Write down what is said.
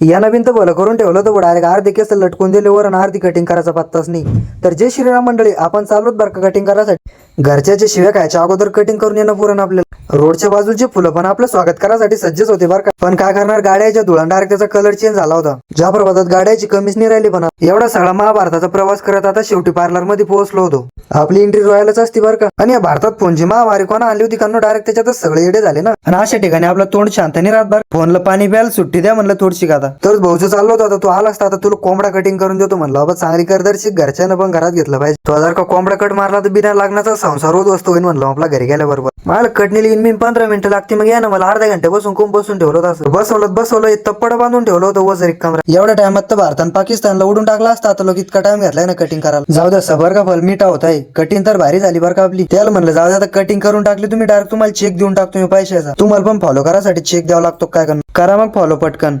या नवीन तर भलं करून ठेवलं तर डायरेक्ट अर्धी केस लटकून दिले वर आणि अर्धी कटिंग करायचा पत्ताच नाही. तर जय श्रीराम मंडळी, आपण चाललोत बरं का कटिंग करायसाठी. घरच्याचे शिव्या खायच्या अगोदर कटिंग करून येणं पुरण आपल्याला. रोडच्या बाजूचे फुलं पण आपलं स्वागत करायसाठी सज्जच होते बरं का. पण काय करणार, गाड्याच्या धुळा डायरेक्ट त्याचा कलर चेंज झाला होता. ज्या प्रभातात गाड्याची कमीच नाही राहिली. पण एवढा सगळा महाभारताचा प्रवास करत आता शेवटी पार्लर मध्ये पोहोचलो होतो. आपली एंट्री रॉयलच असती बरं का. आणि या भारतात फोनची महामारी कोणा आणली होती कारण डायरेक्ट त्याच्यातच सगळे येडे झाले ना. आणि अशा ठिकाणी आपलं तोंड शांत नाही राहत बरं. फोनला पाणी प्यायला सुट्टी द्या म्हणलं थोडीशी का. तर भाऊचं चाललो होता, तू आला असता, आता तुला कोंबडा कटिंग करून देतो म्हणलं. बाबा चांगली करदर्शिक घरच्यानं पण घरात घेतलं पाहिजे. तो जर का कोंबडा कट मारला तर बिना लागण्याचा संसार रोज वस्तू होईल म्हणलं आपला घरी गेल्याबरोबर. मला कटणीला इन 15 मिनिटं लागते, मग या ना मला अर्ध्या घंटे बसून ठेवलं होतं. असं बसवलं तप्पड बांधून ठेवलं होतं वजर एक कमरा. एवढ्या टायमात तर भारतानं पाकिस्तानला उडून टाकला असता. आता लोक इतका टाइम घेतलाय ना कटिंग करायला. जाऊ द्या सबर का फल मिठा होत आहे. कटिंग तर भारी झाली बरं का आपली. त्याला म्हणलं जाऊ द्या, आता कटिंग करून टाकली तुम्ही डायरेक्ट तुम्हाला चेक देऊन टाकतो मी पैशाचा. तुम्हाला पण फॉलो करायसाठी चेक द्यावा लागतो काय करा मग फॉलो पटकन.